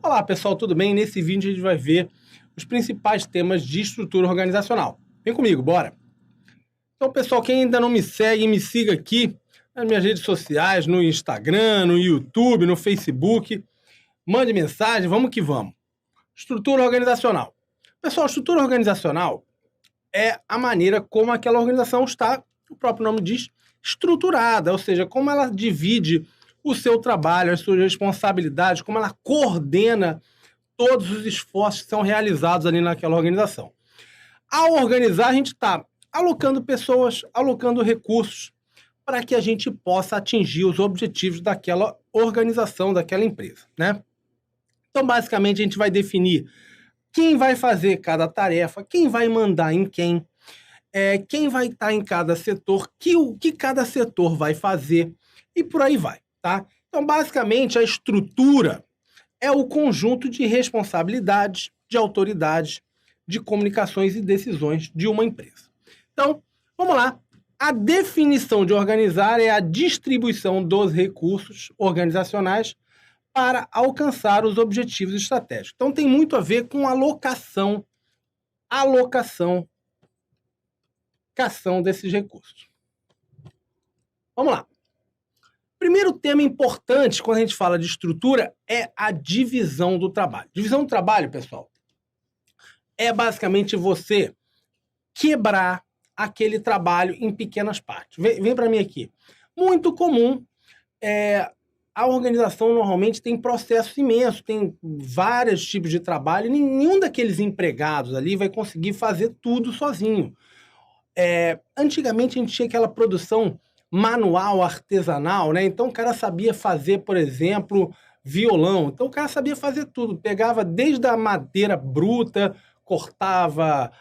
Olá pessoal, tudo bem? Nesse vídeo a gente vai ver os principais temas de estrutura organizacional. Vem comigo, bora! Então pessoal, quem ainda não me segue, me siga aqui nas minhas redes sociais, no Instagram, no YouTube, no Facebook. Mande mensagem, vamos que vamos. Estrutura organizacional. Pessoal, estrutura organizacional é a maneira como aquela organização está, o próprio nome diz, estruturada, ou seja, como ela divide o seu trabalho, as suas responsabilidades, como ela coordena todos os esforços que são realizados ali naquela organização. Ao organizar, a gente está alocando pessoas, alocando recursos para que a gente possa atingir os objetivos daquela organização, daquela empresa, né? Então, basicamente, a gente vai definir quem vai fazer cada tarefa, quem vai mandar em quem vai estar em cada setor, o que cada setor vai fazer e por aí vai, tá? Então, basicamente, a estrutura é o conjunto de responsabilidades, de autoridades, de comunicações e decisões de uma empresa. Então, vamos lá. A definição de organizar é a distribuição dos recursos organizacionais para alcançar os objetivos estratégicos. Então, tem muito a ver com alocação desses recursos. Vamos lá. Primeiro tema importante quando a gente fala de estrutura é a divisão do trabalho. Divisão do trabalho, pessoal, é basicamente você quebrar aquele trabalho em pequenas partes. Vem para mim aqui. Muito comum, a organização normalmente tem processos imensos, tem vários tipos de trabalho, nenhum daqueles empregados ali vai conseguir fazer tudo sozinho. Antigamente a gente tinha aquela produção manual, artesanal, né? Então o cara sabia fazer, por exemplo, violão. Então o cara sabia fazer tudo. Pegava desde a madeira bruta, cortava,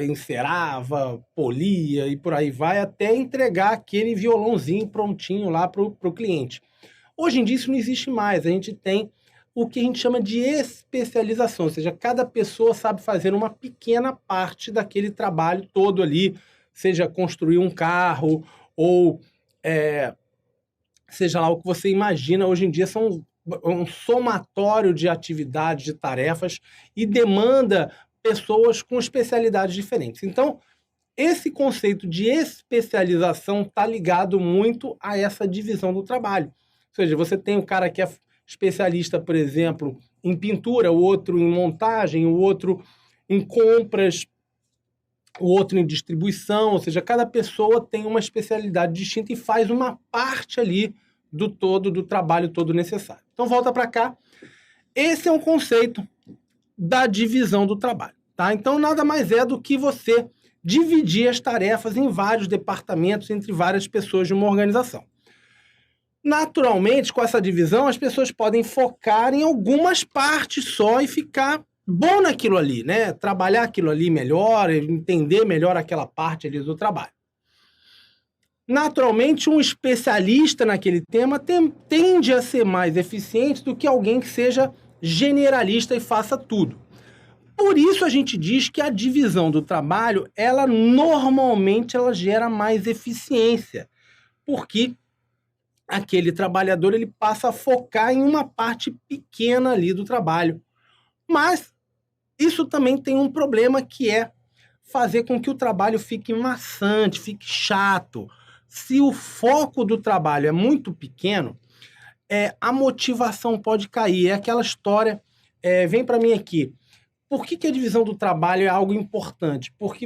encerava, polia e por aí vai, até entregar aquele violãozinho prontinho lá para o cliente. Hoje em dia isso não existe mais. A gente tem o que a gente chama de especialização, ou seja, cada pessoa sabe fazer uma pequena parte daquele trabalho todo ali, seja construir um carro ou seja lá o que você imagina. Hoje em dia são um somatório de atividades, de tarefas e demanda pessoas com especialidades diferentes. Então, esse conceito de especialização está ligado muito a essa divisão do trabalho. Ou seja, você tem um cara que é especialista, por exemplo, em pintura, o outro em montagem, o outro em compras, o outro em distribuição, ou seja, cada pessoa tem uma especialidade distinta e faz uma parte ali do todo, do trabalho todo necessário. Então, volta para cá. Esse é um conceito da divisão do trabalho, tá? Então, nada mais é do que você dividir as tarefas em vários departamentos, entre várias pessoas de uma organização. Naturalmente, com essa divisão, as pessoas podem focar em algumas partes só e ficar bom naquilo ali, né? Trabalhar aquilo ali melhor, entender melhor aquela parte ali do trabalho. Naturalmente, um especialista naquele tema tende a ser mais eficiente do que alguém que seja generalista e faça tudo. Por isso a gente diz que a divisão do trabalho, normalmente gera mais eficiência, porque aquele trabalhador ele passa a focar em uma parte pequena ali do trabalho. Mas isso também tem um problema, que é fazer com que o trabalho fique maçante, fique chato. Se o foco do trabalho é muito pequeno, a motivação pode cair. É aquela história, vem para mim aqui. Por que a divisão do trabalho é algo importante? Porque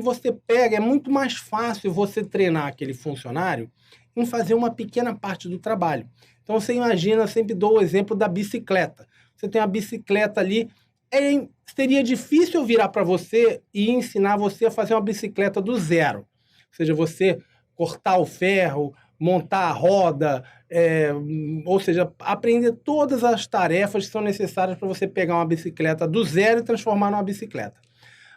é muito mais fácil você treinar aquele funcionário em fazer uma pequena parte do trabalho. Então você imagina, eu sempre dou o exemplo da bicicleta. Você tem uma bicicleta ali, seria difícil eu virar para você e ensinar você a fazer uma bicicleta do zero. Ou seja, você cortar o ferro, montar a roda, ou seja, aprender todas as tarefas que são necessárias para você pegar uma bicicleta do zero e transformar numa bicicleta.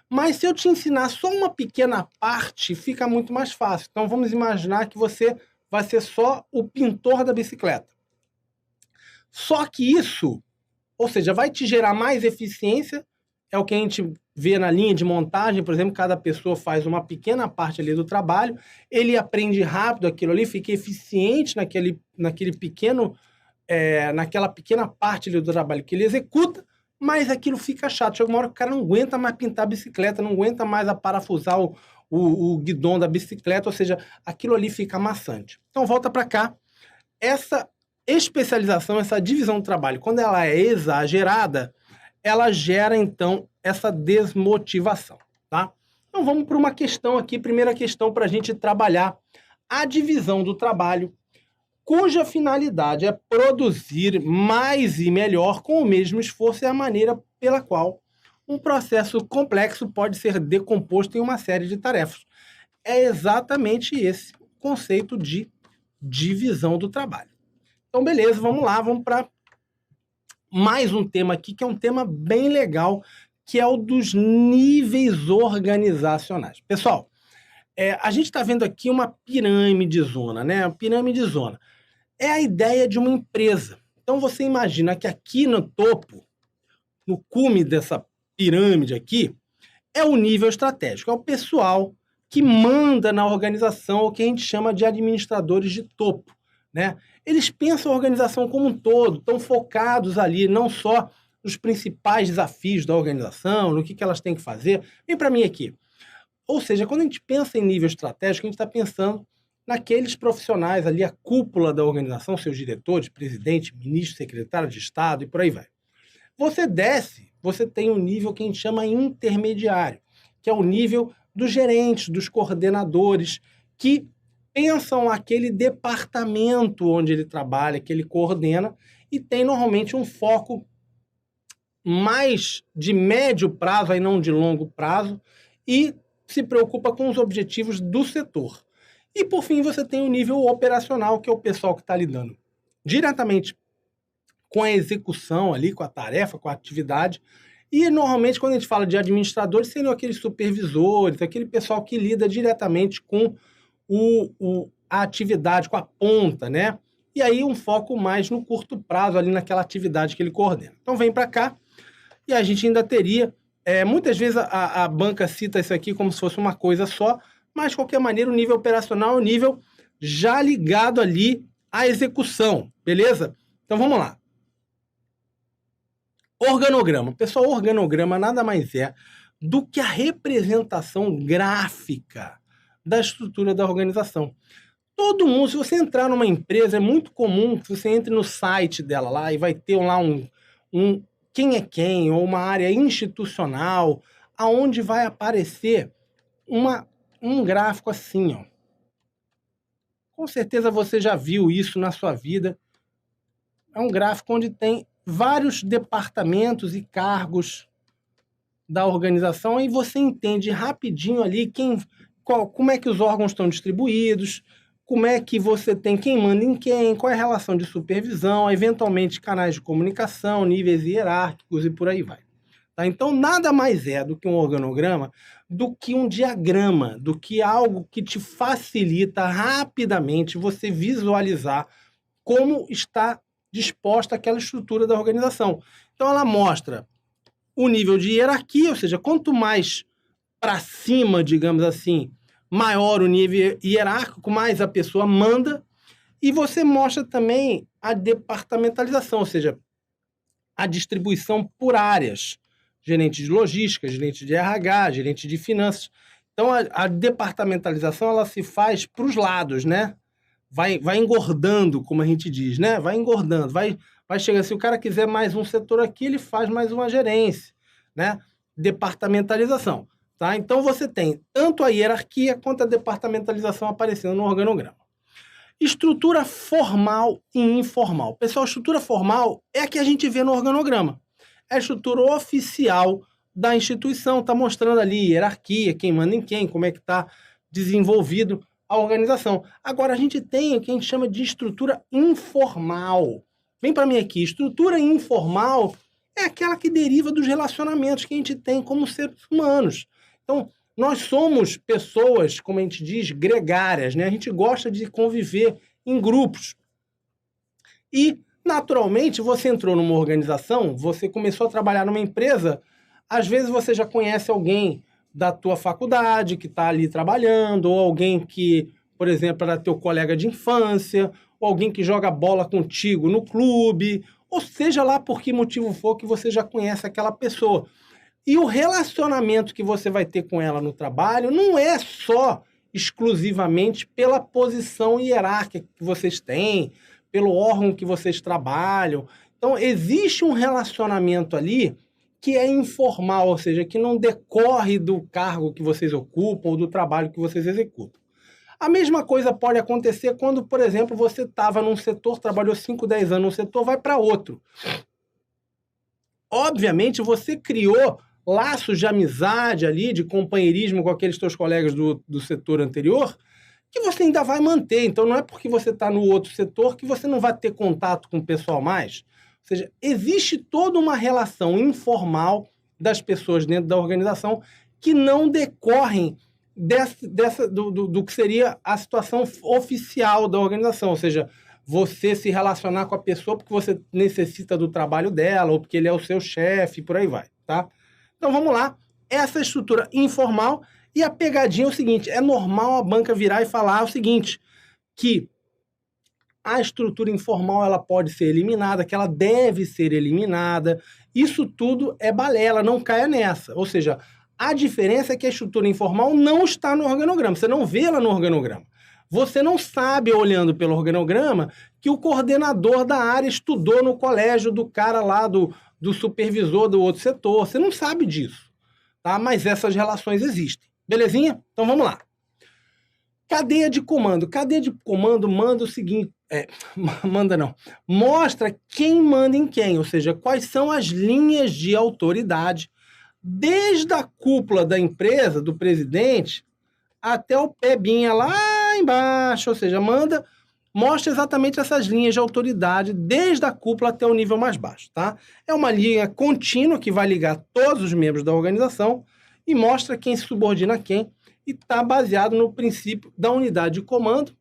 Mas se eu te ensinar só uma pequena parte, fica muito mais fácil. Então vamos imaginar que você vai ser só o pintor da bicicleta. Só que isso, ou seja, vai te gerar mais eficiência, é o que a gente vê na linha de montagem, por exemplo, cada pessoa faz uma pequena parte ali do trabalho, ele aprende rápido aquilo ali, fica eficiente naquela pequena parte ali do trabalho que ele executa, mas aquilo fica chato. Chega uma hora que o cara não aguenta mais pintar a bicicleta, não aguenta mais parafusar o guidão da bicicleta, ou seja, aquilo ali fica maçante. Então, volta para cá. Essa especialização, essa divisão do trabalho, quando ela é exagerada, ela gera, então, essa desmotivação, tá? Então, vamos para uma questão aqui, primeira questão para a gente trabalhar a divisão do trabalho, cuja finalidade é produzir mais e melhor com o mesmo esforço, é a maneira pela qual um processo complexo pode ser decomposto em uma série de tarefas. É exatamente esse conceito de divisão do trabalho. Então, beleza, vamos lá, vamos para mais um tema aqui, que é um tema bem legal, que é o dos níveis organizacionais. Pessoal, a gente está vendo aqui uma piramidezona, né? Uma piramidezona. É a ideia de uma empresa. Então, você imagina que aqui no topo, no cume dessa pirâmide aqui, é o nível estratégico, é o pessoal que manda na organização, o que a gente chama de administradores de topo, né? Eles pensam a organização como um todo, estão focados ali, não só nos principais desafios da organização, no que elas têm que fazer. Vem para mim aqui. Ou seja, quando a gente pensa em nível estratégico, a gente está pensando naqueles profissionais ali, a cúpula da organização, seus diretores, presidente, ministro, secretário de Estado e por aí vai. Você desce, você tem um nível que a gente chama intermediário, que é o nível dos gerentes, dos coordenadores, que pensam aquele departamento onde ele trabalha, que ele coordena, e tem normalmente um foco mais de médio prazo, aí não de longo prazo, e se preocupa com os objetivos do setor. E, por fim, você tem o nível operacional, que é o pessoal que está lidando diretamente com a execução ali, com a tarefa, com a atividade. E, normalmente, quando a gente fala de administradores, seriam aqueles supervisores, aquele pessoal que lida diretamente com a atividade, com a ponta, né? E aí um foco mais no curto prazo, ali naquela atividade que ele coordena. Então, vem para cá e a gente ainda teria... muitas vezes a banca cita isso aqui como se fosse uma coisa só, mas, de qualquer maneira, o nível operacional é o nível já ligado ali à execução, beleza? Então, vamos lá. Organograma. Pessoal, organograma nada mais é do que a representação gráfica da estrutura da organização. Todo mundo, se você entrar numa empresa, é muito comum que você entre no site dela lá e vai ter lá um quem é quem, ou uma área institucional, aonde vai aparecer um gráfico assim, ó. Com certeza você já viu isso na sua vida. É um gráfico onde tem vários departamentos e cargos da organização e você entende rapidinho ali como é que os órgãos estão distribuídos, como é que você tem quem manda em quem, qual é a relação de supervisão, eventualmente canais de comunicação, níveis hierárquicos e por aí vai. Tá? Então, nada mais é do que um organograma, do que um diagrama, do que algo que te facilita rapidamente você visualizar como está disposta aquela estrutura da organização. Então, ela mostra o nível de hierarquia, ou seja, quanto mais para cima, digamos assim, maior o nível hierárquico, mais a pessoa manda, e você mostra também a departamentalização, ou seja, a distribuição por áreas. Gerente de logística, gerente de RH, gerente de finanças. Então, a departamentalização ela se faz para os lados, né? Vai engordando, como a gente diz, né? Vai engordando, vai chegar. Se o cara quiser mais um setor aqui, ele faz mais uma gerência, né? Departamentalização, tá? Então, você tem tanto a hierarquia quanto a departamentalização aparecendo no organograma. Estrutura formal e informal. Pessoal, estrutura formal é a que a gente vê no organograma. É a estrutura oficial da instituição, está mostrando ali hierarquia, quem manda em quem, como é que está desenvolvido a organização. Agora, a gente tem o que a gente chama de estrutura informal. Vem para mim aqui, estrutura informal é aquela que deriva dos relacionamentos que a gente tem como seres humanos. Então, nós somos pessoas, como a gente diz, gregárias, né? A gente gosta de conviver em grupos. E naturalmente, você entrou numa organização, você começou a trabalhar numa empresa, às vezes você já conhece alguém da tua faculdade que está ali trabalhando, ou alguém que, por exemplo, era teu colega de infância, ou alguém que joga bola contigo no clube, ou seja lá por que motivo for que você já conhece aquela pessoa. E o relacionamento que você vai ter com ela no trabalho não é só exclusivamente pela posição hierárquica que vocês têm, pelo órgão que vocês trabalham. Então, existe um relacionamento ali que é informal, ou seja, que não decorre do cargo que vocês ocupam ou do trabalho que vocês executam. A mesma coisa pode acontecer quando, por exemplo, você estava num setor, trabalhou 5, 10 anos num setor, vai para outro. Obviamente, você criou laços de amizade ali, de companheirismo com aqueles seus colegas do setor anterior, que você ainda vai manter. Então, não é porque você está no outro setor que você não vai ter contato com o pessoal mais. Ou seja, existe toda uma relação informal das pessoas dentro da organização que não decorrem do que seria a situação oficial da organização. Ou seja, você se relacionar com a pessoa porque você necessita do trabalho dela ou porque ele é o seu chefe, por aí vai, tá? Então, vamos lá. Essa estrutura informal e a pegadinha é o seguinte, é normal a banca virar e falar o seguinte, que a estrutura informal ela pode ser eliminada, que ela deve ser eliminada. Isso tudo é balela, não caia nessa. Ou seja, a diferença é que a estrutura informal não está no organograma, você não vê ela no organograma. Você não sabe, olhando pelo organograma, que o coordenador da área estudou no colégio do cara lá, do supervisor do outro setor. Você não sabe disso, tá? Mas essas relações existem. Belezinha? Então vamos lá. Cadeia de comando. Cadeia de comando manda o seguinte... mostra quem manda em quem, ou seja, quais são as linhas de autoridade, desde a cúpula da empresa, do presidente, até o pebinha lá embaixo, ou seja, mostra exatamente essas linhas de autoridade, desde a cúpula até o nível mais baixo, tá? É uma linha contínua que vai ligar todos os membros da organização e mostra quem se subordina a quem e está baseado no princípio da unidade de comando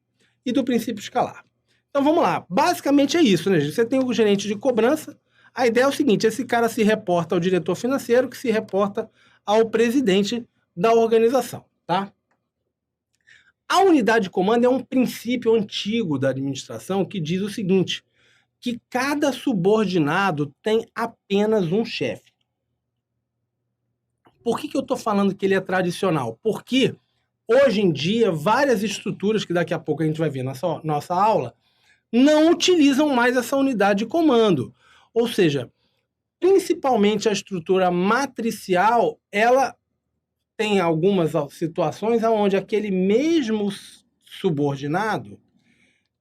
e do princípio escalar. Então vamos lá, basicamente é isso, né, gente? Você tem o gerente de cobrança, a ideia é o seguinte, esse cara se reporta ao diretor financeiro, que se reporta ao presidente da organização, tá? A unidade de comando é um princípio antigo da administração que diz o seguinte, que cada subordinado tem apenas um chefe. Por que eu estou falando que ele é tradicional? Porque hoje em dia, várias estruturas, que daqui a pouco a gente vai ver na nossa aula, não utilizam mais essa unidade de comando. Ou seja, principalmente a estrutura matricial, ela tem algumas situações onde aquele mesmo subordinado,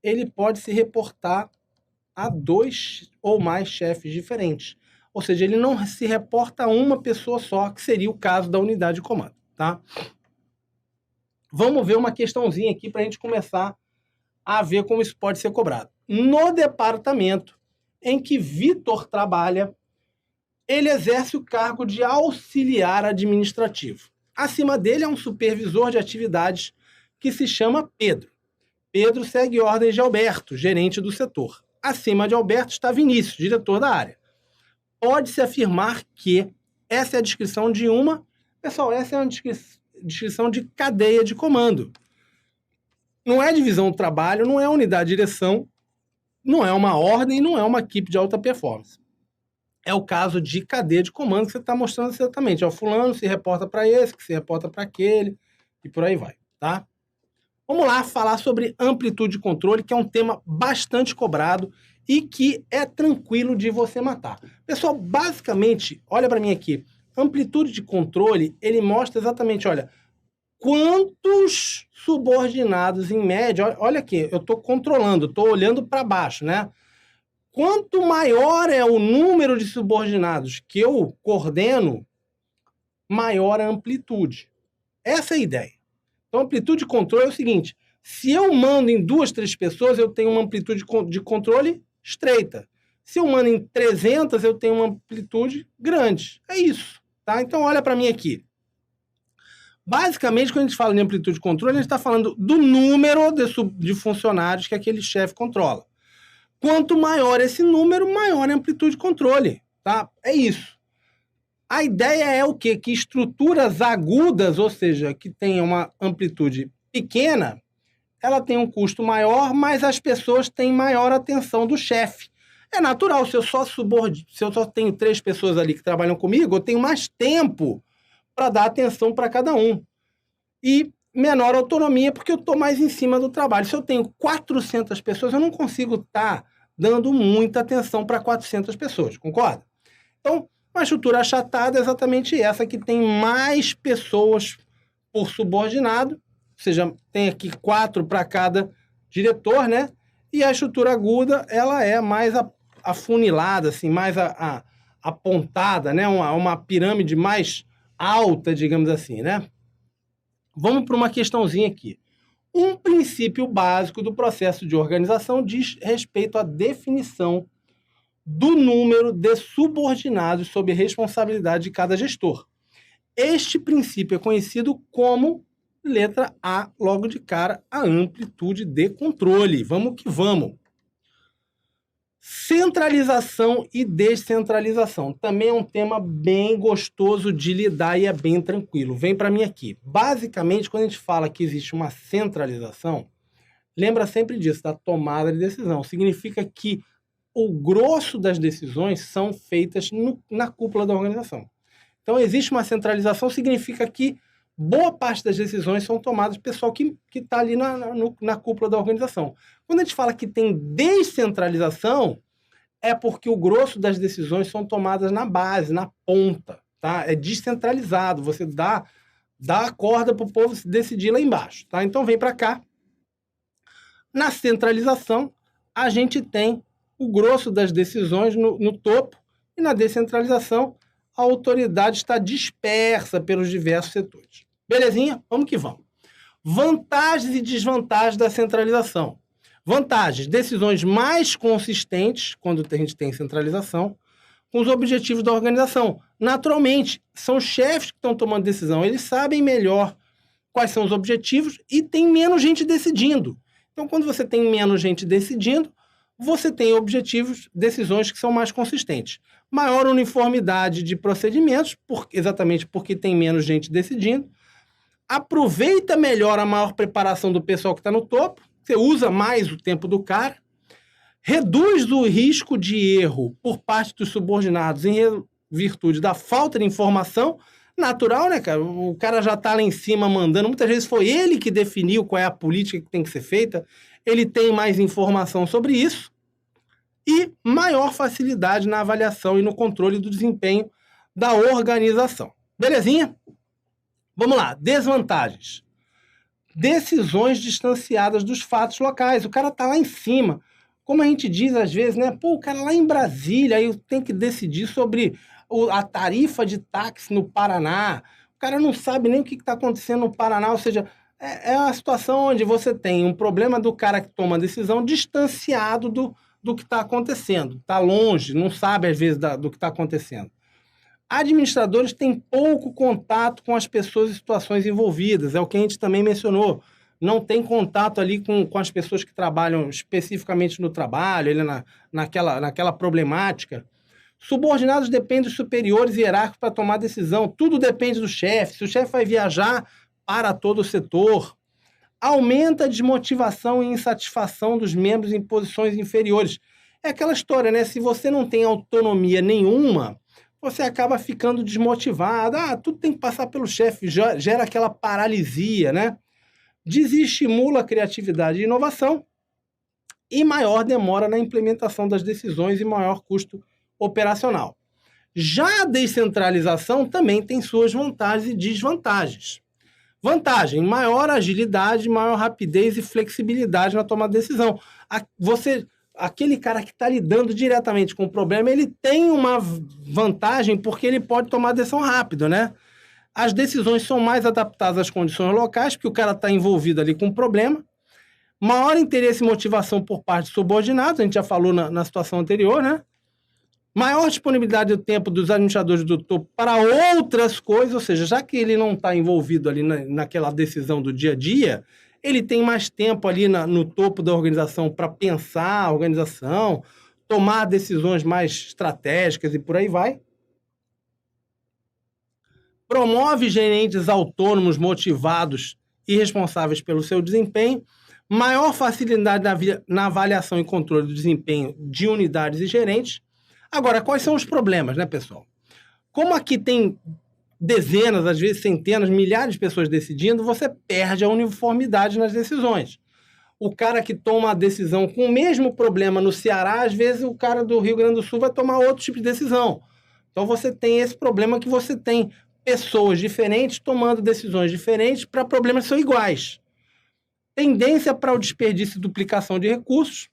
ele pode se reportar a 2 ou mais chefes diferentes. Ou seja, ele não se reporta a uma pessoa só, que seria o caso da unidade de comando, tá? Vamos ver uma questãozinha aqui para a gente começar a ver como isso pode ser cobrado. No departamento em que Vitor trabalha, ele exerce o cargo de auxiliar administrativo. Acima dele é um supervisor de atividades que se chama Pedro. Pedro segue ordens de Alberto, gerente do setor. Acima de Alberto está Vinícius, diretor da área. Pode-se afirmar que essa é a descrição de uma... Pessoal, essa é uma descrição de cadeia de comando. Não é divisão do trabalho, não é unidade de direção, não é uma ordem, não é uma equipe de alta performance. É o caso de cadeia de comando que você está mostrando exatamente. O fulano se reporta para esse, que se reporta para aquele, e por aí vai, tá? Vamos lá falar sobre amplitude de controle, que é um tema bastante cobrado e que é tranquilo de você matar. Pessoal, basicamente, olha para mim aqui, amplitude de controle, ele mostra exatamente, olha, quantos subordinados em média, olha aqui, eu estou controlando, estou olhando para baixo, né? Quanto maior é o número de subordinados que eu coordeno, maior a amplitude. Essa é a ideia. Então, amplitude de controle é o seguinte, se eu mando em 2, 3 pessoas, eu tenho uma amplitude de controle estreita. Se eu mando em 300, eu tenho uma amplitude grande. É isso, tá? Então, olha para mim aqui. Basicamente, quando a gente fala de amplitude de controle, a gente está falando do número de funcionários que aquele chefe controla. Quanto maior esse número, maior a amplitude de controle, tá? É isso. A ideia é o quê? Que estruturas agudas, ou seja, que tenham uma amplitude pequena, ela tem um custo maior, mas as pessoas têm maior atenção do chefe. É natural, se eu só tenho 3 pessoas ali que trabalham comigo, eu tenho mais tempo para dar atenção para cada um. E menor autonomia, porque eu estou mais em cima do trabalho. Se eu tenho 400 pessoas, eu não consigo estar dando muita atenção para 400 pessoas, concorda? Então, uma estrutura achatada é exatamente essa, que tem mais pessoas por subordinado, ou seja, tem aqui 4 para cada diretor, né? E a estrutura aguda, ela é mais afunilada, assim, mais apontada, né? Uma pirâmide mais alta, digamos assim, né? Vamos para uma questãozinha aqui. Um princípio básico do processo de organização diz respeito à definição do número de subordinados sob responsabilidade de cada gestor. Este princípio é conhecido como, letra A, logo de cara, a amplitude de controle. Vamos que vamos. Centralização e descentralização. Também é um tema bem gostoso de lidar e é bem tranquilo. Vem para mim aqui. Basicamente, quando a gente fala que existe uma centralização, lembra sempre disso, da tomada de decisão. Significa que o grosso das decisões são feitas na cúpula da organização. Então, existe uma centralização, significa que boa parte das decisões são tomadas pelo pessoal que está ali na cúpula da organização. Quando a gente fala que tem descentralização, é porque o grosso das decisões são tomadas na base, na ponta. Tá? É descentralizado, você dá a corda para o povo decidir lá embaixo. Tá? Então, vem para cá. Na centralização, a gente tem o grosso das decisões no topo, e na descentralização, a autoridade está dispersa pelos diversos setores. Belezinha? Vamos que vamos. Vantagens e desvantagens da centralização. Vantagens: decisões mais consistentes, quando a gente tem centralização, com os objetivos da organização. Naturalmente, são os chefes que estão tomando decisão, eles sabem melhor quais são os objetivos e tem menos gente decidindo. Então, quando você tem menos gente decidindo, você tem objetivos, decisões que são mais consistentes. Maior uniformidade de procedimentos, exatamente porque tem menos gente decidindo. Aproveita melhor a maior preparação do pessoal que está no topo. Você usa mais o tempo do cara. Reduz o risco de erro por parte dos subordinados em virtude da falta de informação. Natural, né, cara? O cara já está lá em cima mandando. Muitas vezes foi ele que definiu qual é a política que tem que ser feita. Ele tem mais informação sobre isso. E maior facilidade na avaliação e no controle do desempenho da organização. Belezinha? Vamos lá. Desvantagens. Decisões distanciadas dos fatos locais. O cara está lá em cima. Como a gente diz às vezes, né? Pô, o cara lá em Brasília, aí tem que decidir sobre a tarifa de táxi no Paraná. O cara não sabe nem o que está acontecendo no Paraná. Ou seja, é uma situação onde você tem um problema do cara que toma a decisão distanciado do que está acontecendo. Está longe, não sabe às vezes do que está acontecendo. Administradores têm pouco contato com as pessoas e situações envolvidas, é o que a gente também mencionou. Não tem contato ali com as pessoas que trabalham especificamente no trabalho, ele naquela problemática. Subordinados dependem dos superiores hierárquicos para tomar decisão. Tudo depende do chefe. Se o chefe vai viajar para todo o setor, aumenta a desmotivação e insatisfação dos membros em posições inferiores. É aquela história, né? Se você não tem autonomia nenhuma, você acaba ficando desmotivado. Tudo tem que passar pelo chefe, gera aquela paralisia, né? Desestimula a criatividade e inovação e maior demora na implementação das decisões e maior custo operacional. Já a descentralização também tem suas vantagens e desvantagens. Vantagem: maior agilidade, maior rapidez e flexibilidade na tomada de decisão. Aquele cara que está lidando diretamente com o problema, ele tem uma vantagem porque ele pode tomar decisão rápido, né? As decisões são mais adaptadas às condições locais, porque o cara está envolvido ali com o problema. Maior interesse e motivação por parte dos subordinados, a gente já falou na situação anterior, né? Maior disponibilidade do tempo dos administradores do topo para outras coisas, ou seja, já que ele não está envolvido ali naquela decisão do dia a dia, ele tem mais tempo ali no topo da organização para pensar a organização, tomar decisões mais estratégicas e por aí vai. Promove gerentes autônomos, motivados e responsáveis pelo seu desempenho. maior facilidade na avaliação e controle do desempenho de unidades e gerentes. Agora, quais são os problemas, né, pessoal? Como aqui tem dezenas, às vezes centenas, milhares de pessoas decidindo, você perde a uniformidade nas decisões. O cara que toma a decisão com o mesmo problema no Ceará, às vezes o cara do Rio Grande do Sul vai tomar outro tipo de decisão. Então você tem esse problema que você tem pessoas diferentes tomando decisões diferentes para problemas que são iguais. Tendência para o desperdício e duplicação de recursos,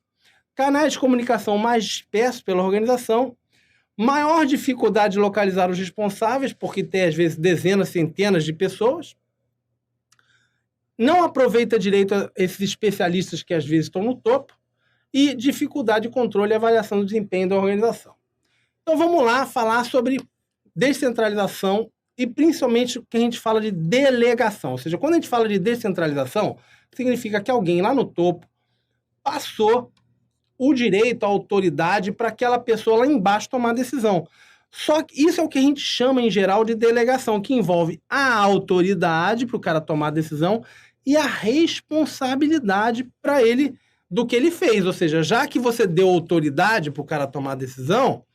canais de comunicação mais dispersos pela organização, maior dificuldade de localizar os responsáveis, porque tem, às vezes, dezenas, centenas de pessoas. Não aproveita direito esses especialistas que, às vezes, estão no topo. E dificuldade de controle e avaliação do desempenho da organização. Então, vamos lá falar sobre descentralização e, principalmente, o que a gente fala de delegação. Ou seja, quando a gente fala de descentralização, significa que alguém lá no topo passou o direito, a autoridade para aquela pessoa lá embaixo tomar a decisão. Só que isso é o que a gente chama, em geral, de delegação, que envolve a autoridade para o cara tomar a decisão e a responsabilidade para ele do que ele fez. Ou seja, já que você deu autoridade para o cara tomar a decisão,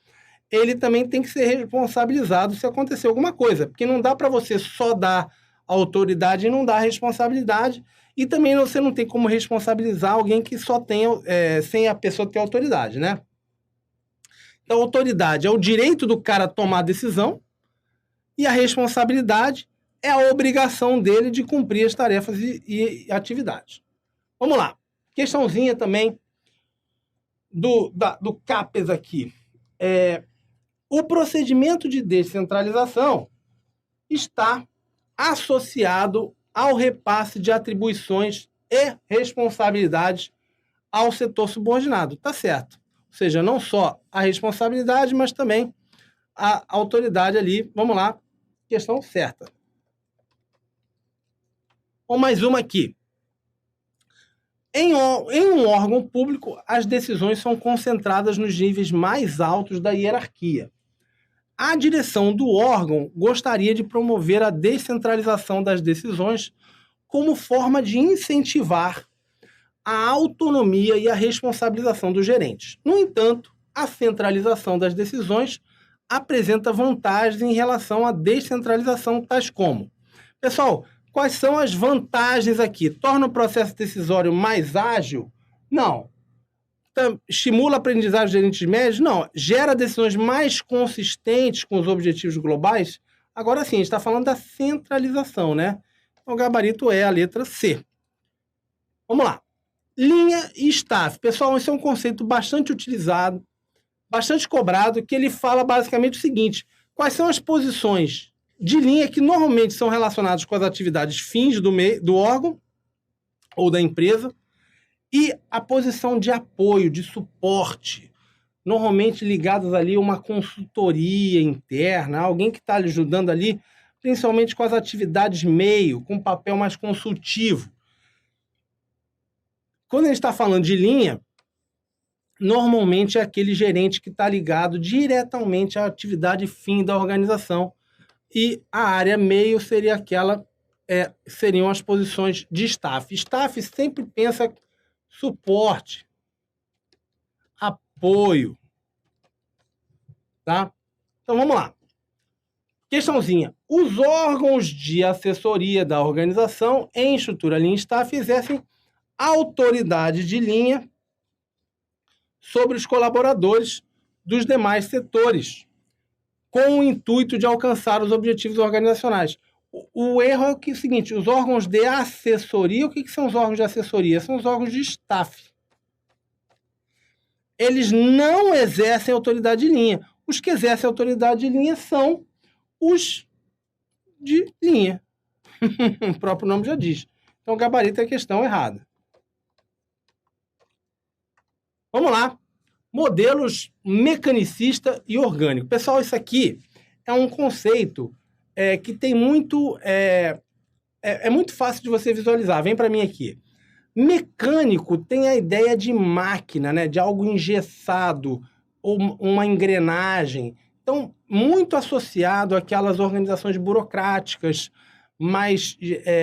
ele também tem que ser responsabilizado se acontecer alguma coisa, porque não dá para você só dar autoridade e não dar responsabilidade. E também você não tem como responsabilizar alguém que só tem, sem a pessoa ter autoridade, né? Então, a autoridade é o direito do cara tomar a decisão e a responsabilidade é a obrigação dele de cumprir as tarefas e atividades. Vamos lá. Questãozinha também do CAPES aqui. O procedimento de descentralização está associado ao repasse de atribuições e responsabilidades ao setor subordinado. Tá certo. Ou seja, não só a responsabilidade, mas também a autoridade ali. Vamos lá, questão certa. Ou mais uma aqui. Em um órgão público, as decisões são concentradas nos níveis mais altos da hierarquia. A direção do órgão gostaria de promover a descentralização das decisões como forma de incentivar a autonomia e a responsabilização dos gerentes. No entanto, a centralização das decisões apresenta vantagens em relação à descentralização, tais como... Pessoal, quais são as vantagens aqui? Torna o processo decisório mais ágil? Não. Estimula a aprendizagem dos gerentes médios? Não. Gera decisões mais consistentes com os objetivos globais? Agora sim, a gente está falando da centralização, né? O gabarito é a letra C. Vamos lá. Linha e staff. Pessoal, esse é um conceito bastante utilizado, bastante cobrado, que ele fala basicamente o seguinte: quais são as posições de linha que normalmente são relacionadas com as atividades fins do órgão ou da empresa, e a posição de apoio, de suporte, normalmente ligadas ali a uma consultoria interna, alguém que está ajudando ali, principalmente com as atividades meio, com um papel mais consultivo. Quando a gente está falando de linha, normalmente é aquele gerente que está ligado diretamente à atividade fim da organização, e a área meio seria seriam as posições de staff. Staff sempre pensa suporte, apoio, tá? Então vamos lá. Questãozinha. Os órgãos de assessoria da organização em estrutura linha staff exercem autoridade de linha sobre os colaboradores dos demais setores, com o intuito de alcançar os objetivos organizacionais. O erro é o seguinte: os órgãos de assessoria, o que são os órgãos de assessoria? São os órgãos de staff. Eles não exercem autoridade de linha. Os que exercem autoridade de linha são os de linha. O próprio nome já diz. Então, o gabarito é a questão errada. Vamos lá. Modelos mecanicista e orgânico. Pessoal, isso aqui é um conceito que tem muito... É muito fácil de você visualizar. Vem para mim aqui. Mecânico tem a ideia de máquina, né? De algo engessado, ou uma engrenagem. Então, muito associado àquelas organizações burocráticas, mais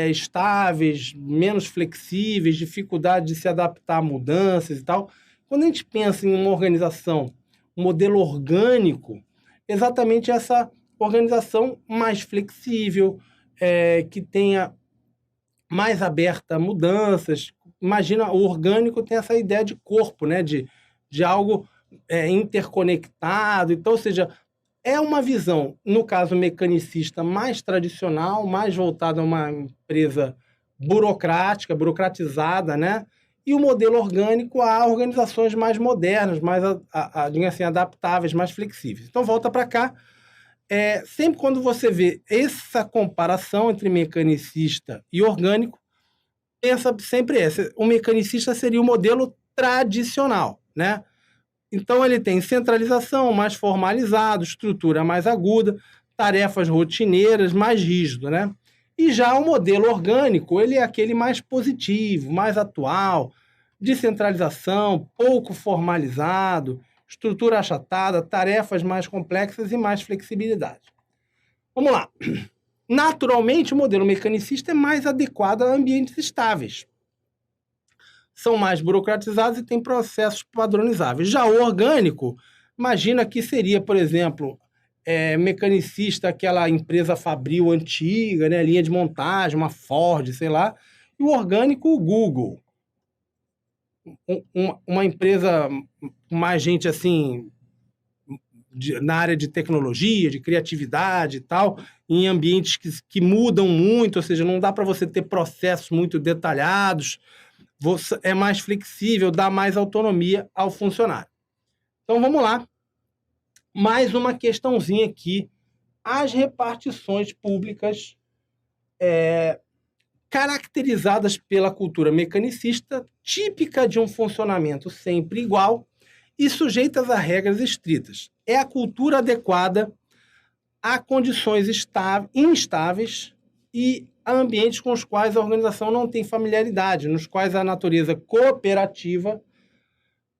estáveis, menos flexíveis, dificuldade de se adaptar a mudanças e tal. Quando a gente pensa em uma organização, um modelo orgânico, exatamente essa organização mais flexível, que tenha mais aberta a mudanças. Imagina, o orgânico tem essa ideia de corpo, né? De algo interconectado. Então, ou seja, é uma visão, no caso mecanicista, mais tradicional, mais voltada a uma empresa burocrática, burocratizada, né? E o modelo orgânico a organizações mais modernas, mais digamos assim, adaptáveis, mais flexíveis. Então, volta para cá. Sempre quando você vê essa comparação entre mecanicista e orgânico, pensa sempre o mecanicista seria o modelo tradicional, né? Então, ele tem centralização mais formalizado, estrutura mais aguda, tarefas rotineiras, mais rígido, né? E já o modelo orgânico, ele é aquele mais positivo, mais atual, de centralização, pouco formalizado, estrutura achatada, tarefas mais complexas e mais flexibilidade. Vamos lá. Naturalmente, o modelo mecanicista é mais adequado a ambientes estáveis. São mais burocratizados e têm processos padronizáveis. Já o orgânico, imagina que seria, por exemplo, mecanicista, aquela empresa fabril antiga, né, linha de montagem, uma Ford, sei lá, e o orgânico, o Google. Uma empresa, mais gente assim, na área de tecnologia, de criatividade e tal, em ambientes que mudam muito, ou seja, não dá para você ter processos muito detalhados, é mais flexível, dá mais autonomia ao funcionário. Então, vamos lá. Mais uma questãozinha aqui. As repartições públicas caracterizadas pela cultura mecanicista, típica de um funcionamento sempre igual e sujeitas a regras estritas. É a cultura adequada a condições instáveis e a ambientes com os quais a organização não tem familiaridade, nos quais a natureza cooperativa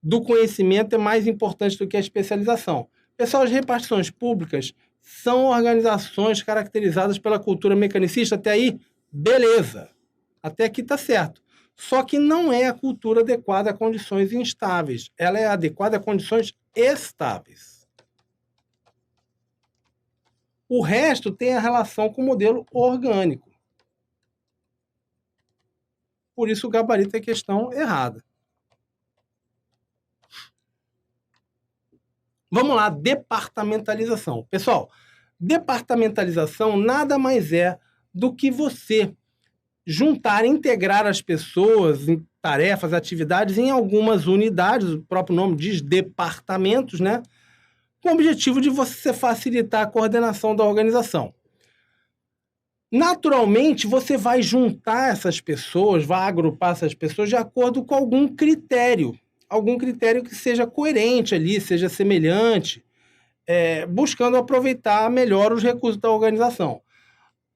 do conhecimento é mais importante do que a especialização. Pessoal, as repartições públicas são organizações caracterizadas pela cultura mecanicista. Até aí, beleza. Até aqui está certo. Só que não é a cultura adequada a condições instáveis. Ela é adequada a condições estáveis. O resto tem a relação com o modelo orgânico. Por isso o gabarito é questão errada. Vamos lá, departamentalização. Pessoal, departamentalização nada mais é do que você juntar, integrar as pessoas em tarefas, atividades em algumas unidades, o próprio nome diz departamentos, né? Com o objetivo de você facilitar a coordenação da organização. Naturalmente, você vai juntar essas pessoas, vai agrupar essas pessoas de acordo com algum critério que seja coerente ali, seja semelhante, buscando aproveitar melhor os recursos da organização.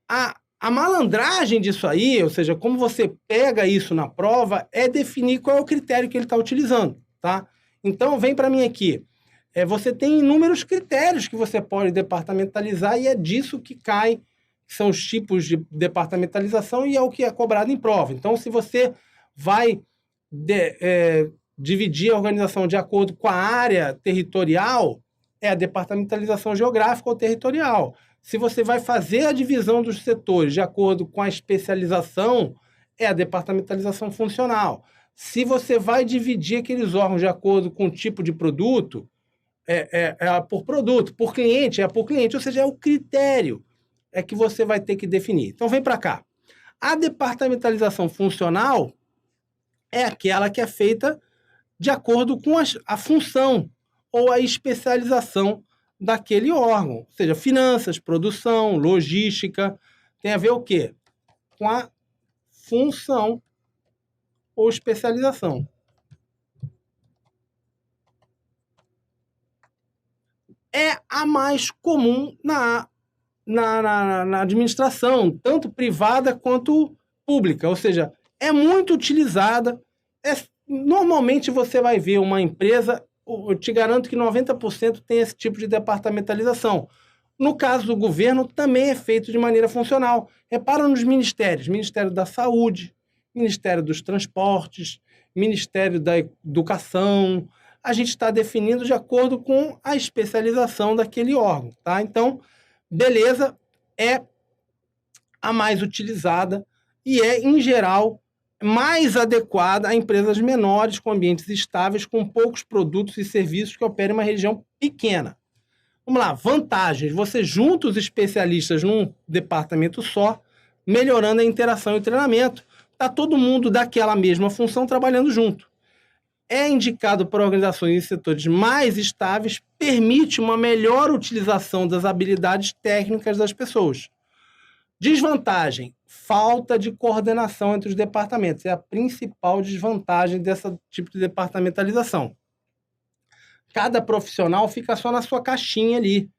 A malandragem disso aí, ou seja, como você pega isso na prova, é definir qual é o critério que ele está utilizando, tá? Então, vem para mim aqui. Você tem inúmeros critérios que você pode departamentalizar e é disso que são os tipos de departamentalização e é o que é cobrado em prova. Então, se você vai dividir a organização de acordo com a área territorial, é a departamentalização geográfica ou territorial. Se você vai fazer a divisão dos setores de acordo com a especialização, é a departamentalização funcional. Se você vai dividir aqueles órgãos de acordo com o tipo de produto, é por produto, por cliente, ou seja, é o critério que você vai ter que definir. Então, vem para cá. A departamentalização funcional é aquela que é feita de acordo com a função ou a especialização daquele órgão. Ou seja, finanças, produção, logística, tem a ver o quê? Com a função ou especialização. É a mais comum na administração, tanto privada quanto pública. Ou seja, é muito utilizada. Normalmente você vai ver uma empresa, eu te garanto que 90% tem esse tipo de departamentalização. No caso do governo, também é feito de maneira funcional. Repara nos ministérios: Ministério da Saúde, Ministério dos Transportes, Ministério da Educação. A gente está definindo de acordo com a especialização daquele órgão, tá? Então, beleza, é a mais utilizada e é, em geral, mais adequada a empresas menores, com ambientes estáveis, com poucos produtos e serviços que operem em uma região pequena. Vamos lá, vantagens. Você junta os especialistas num departamento só, melhorando a interação e o treinamento. Está todo mundo daquela mesma função trabalhando junto. É indicado por organizações em setores mais estáveis, permite uma melhor utilização das habilidades técnicas das pessoas. Desvantagem: falta de coordenação entre os departamentos. É a principal desvantagem desse tipo de departamentalização. Cada profissional fica só na sua caixinha ali.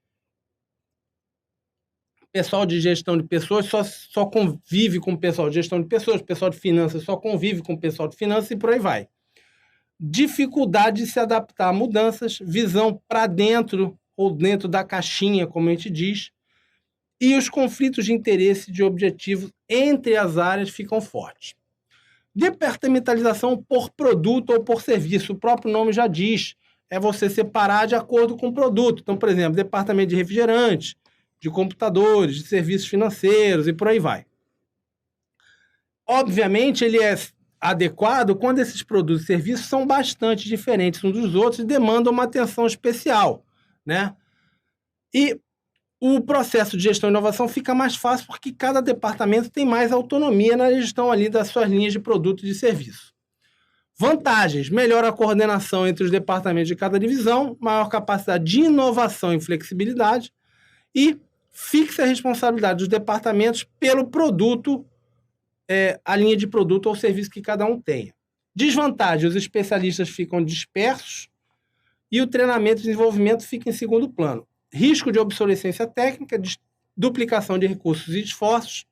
O pessoal de gestão de pessoas só convive com o pessoal de gestão de pessoas, o pessoal de finanças só convive com o pessoal de finanças e por aí vai. Dificuldade de se adaptar a mudanças, visão para dentro ou dentro da caixinha, como a gente diz, e os conflitos de interesse de objetivos entre as áreas ficam fortes. Departamentalização por produto ou por serviço, o próprio nome já diz, é você separar de acordo com o produto. Então, por exemplo, departamento de refrigerantes, de computadores, de serviços financeiros e por aí vai. Obviamente, ele é adequado quando esses produtos e serviços são bastante diferentes uns dos outros e demandam uma atenção especial, né? E o processo de gestão e inovação fica mais fácil porque cada departamento tem mais autonomia na gestão ali das suas linhas de produto e de serviço. Vantagens: melhora a coordenação entre os departamentos de cada divisão, maior capacidade de inovação e flexibilidade e fixa a responsabilidade dos departamentos pelo produto, a linha de produto ou serviço que cada um tenha. Desvantagem: os especialistas ficam dispersos e o treinamento e desenvolvimento fica em segundo plano. Risco de obsolescência técnica, de duplicação de recursos e esforços,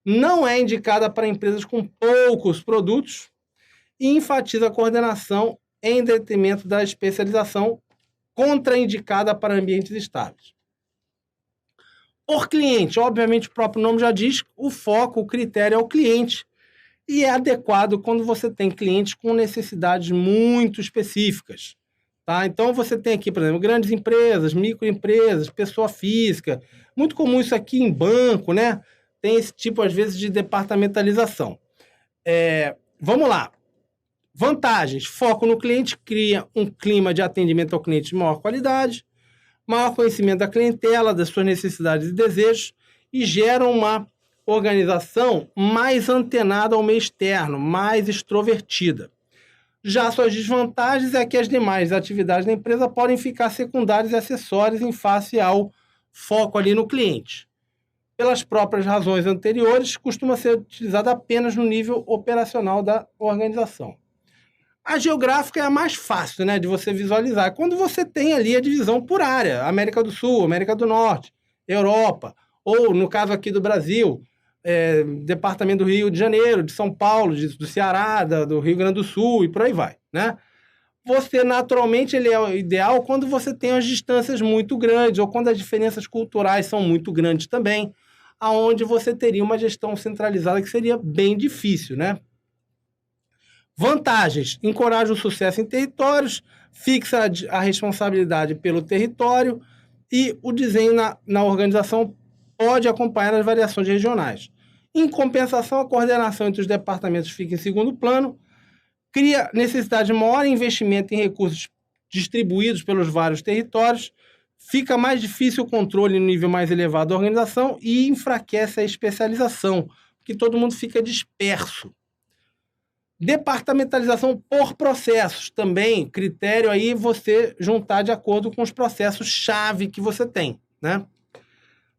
não é indicada para empresas com poucos produtos e enfatiza a coordenação em detrimento da especialização, contraindicada para ambientes estáveis. Por cliente, obviamente o próprio nome já diz, o foco, o critério é o cliente e é adequado quando você tem clientes com necessidades muito específicas. Tá? Então, você tem aqui, por exemplo, grandes empresas, microempresas, pessoa física. Muito comum isso aqui em banco, né? Tem esse tipo, às vezes, de departamentalização. Vamos lá. Vantagens: foco no cliente, cria um clima de atendimento ao cliente de maior qualidade, maior conhecimento da clientela, das suas necessidades e desejos, e gera uma organização mais antenada ao meio externo, mais extrovertida. Já suas desvantagens é que as demais atividades da empresa podem ficar secundárias e acessórias em face ao foco ali no cliente. Pelas próprias razões anteriores, costuma ser utilizada apenas no nível operacional da organização. A geográfica é a mais fácil, né, de você visualizar. Quando você tem ali a divisão por área, América do Sul, América do Norte, Europa, ou no caso aqui do Brasil, departamento do Rio de Janeiro, de São Paulo, do Ceará, do Rio Grande do Sul e por aí vai, né? Você, naturalmente, ele é o ideal quando você tem as distâncias muito grandes ou quando as diferenças culturais são muito grandes também, aonde você teria uma gestão centralizada que seria bem difícil, né? Vantagens: encoraja o sucesso em territórios, fixa a responsabilidade pelo território e o desenho na organização pode acompanhar as variações regionais. Em compensação, a coordenação entre os departamentos fica em segundo plano, cria necessidade de maior investimento em recursos distribuídos pelos vários territórios, fica mais difícil o controle no nível mais elevado da organização e enfraquece a especialização, porque todo mundo fica disperso. Departamentalização por processos, também critério aí você juntar de acordo com os processos-chave que você tem, né?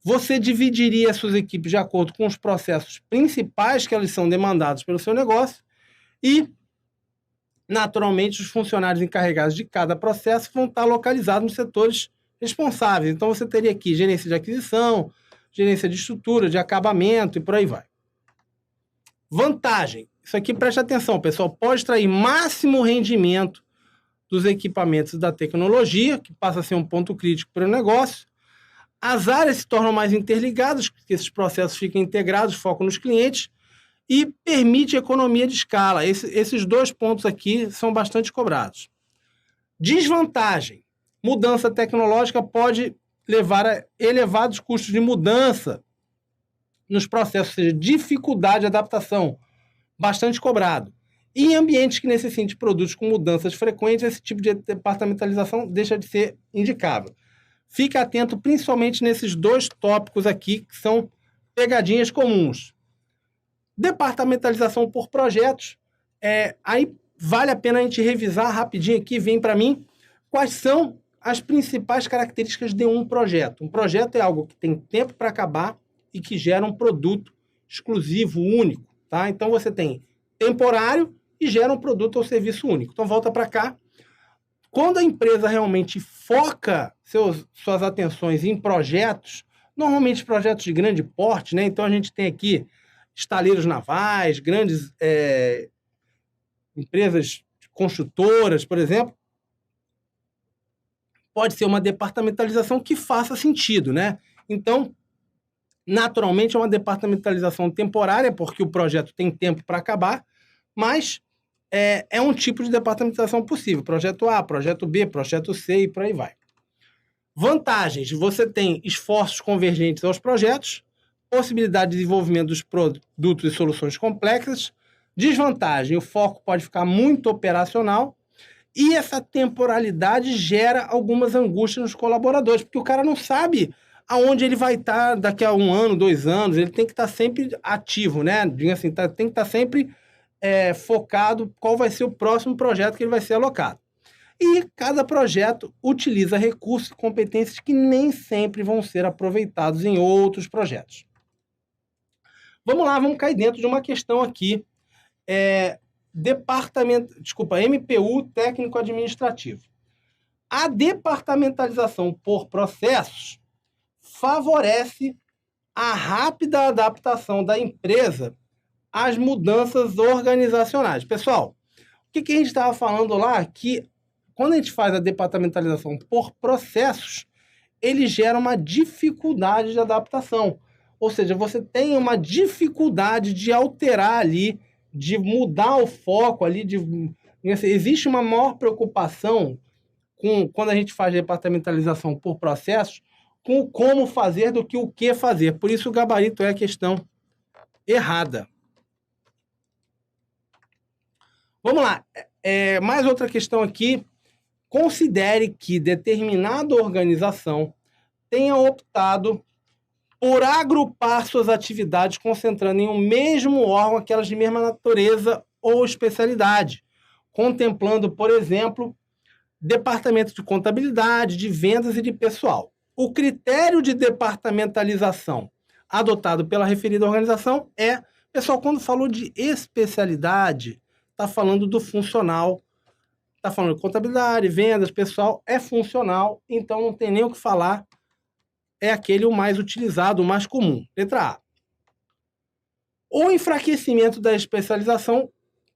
Você dividiria suas equipes de acordo com os processos principais que eles são demandados pelo seu negócio e, naturalmente, os funcionários encarregados de cada processo vão estar localizados nos setores responsáveis. Então, você teria aqui gerência de aquisição, gerência de estrutura, de acabamento e por aí vai. Vantagem: isso aqui preste atenção, pessoal, pode extrair máximo rendimento dos equipamentos da tecnologia, que passa a ser um ponto crítico para o negócio, As áreas se tornam mais interligadas, porque esses processos ficam integrados, focam nos clientes, e permite economia de escala. Esses dois pontos aqui são bastante cobrados. Desvantagem. Mudança tecnológica pode levar a elevados custos de mudança nos processos, ou seja, dificuldade de adaptação, bastante cobrado. E em ambientes que necessitem de produtos com mudanças frequentes, esse tipo de departamentalização deixa de ser indicável. Fique atento principalmente nesses dois tópicos aqui, que são pegadinhas comuns. Departamentalização por projetos. Aí vale a pena a gente revisar rapidinho aqui, vem para mim, quais são as principais características de um projeto. Um projeto é algo que tem tempo para acabar e que gera um produto exclusivo, único. Tá? Então, você tem temporário e gera um produto ou serviço único. Então, volta para cá. Quando a empresa realmente foca suas atenções em projetos, normalmente projetos de grande porte, né? Então, a gente tem aqui estaleiros navais, grandes empresas construtoras, por exemplo. Pode ser uma departamentalização que faça sentido, né? Então, naturalmente, é uma departamentalização temporária, porque o projeto tem tempo para acabar, mas é um tipo de departamentalização possível. Projeto A, projeto B, projeto C e por aí vai. Vantagens. Você tem esforços convergentes aos projetos, possibilidade de desenvolvimento dos produtos e soluções complexas. Desvantagem. O foco pode ficar muito operacional e essa temporalidade gera algumas angústias nos colaboradores, porque o cara não sabe aonde ele vai estar daqui a 1 ano, 2 anos. Ele tem que estar sempre ativo, né? Diga assim, tem que estar sempre focado qual vai ser o próximo projeto que ele vai ser alocado. E cada projeto utiliza recursos e competências que nem sempre vão ser aproveitados em outros projetos. Vamos lá, vamos cair dentro de uma questão aqui. MPU técnico-administrativo. A departamentalização por processos favorece a rápida adaptação da empresa às mudanças organizacionais. Pessoal, o que a gente estava falando lá? Que quando a gente faz a departamentalização por processos, ele gera uma dificuldade de adaptação. Ou seja, você tem uma dificuldade de alterar ali, de mudar o foco ali. Existe uma maior preocupação quando a gente faz departamentalização por processos, com o como fazer do que o que fazer. Por isso o gabarito é a questão errada. Vamos lá. Mais outra questão aqui. Considere que determinada organização tenha optado por agrupar suas atividades concentrando em um mesmo órgão aquelas de mesma natureza ou especialidade, contemplando, por exemplo, departamento de contabilidade, de vendas e de pessoal. O critério de departamentalização adotado pela referida organização pessoal, quando falou de especialidade, está falando do funcional, está falando de contabilidade, vendas, pessoal, é funcional, então não tem nem o que falar, é aquele o mais utilizado, o mais comum. Letra A. O enfraquecimento da especialização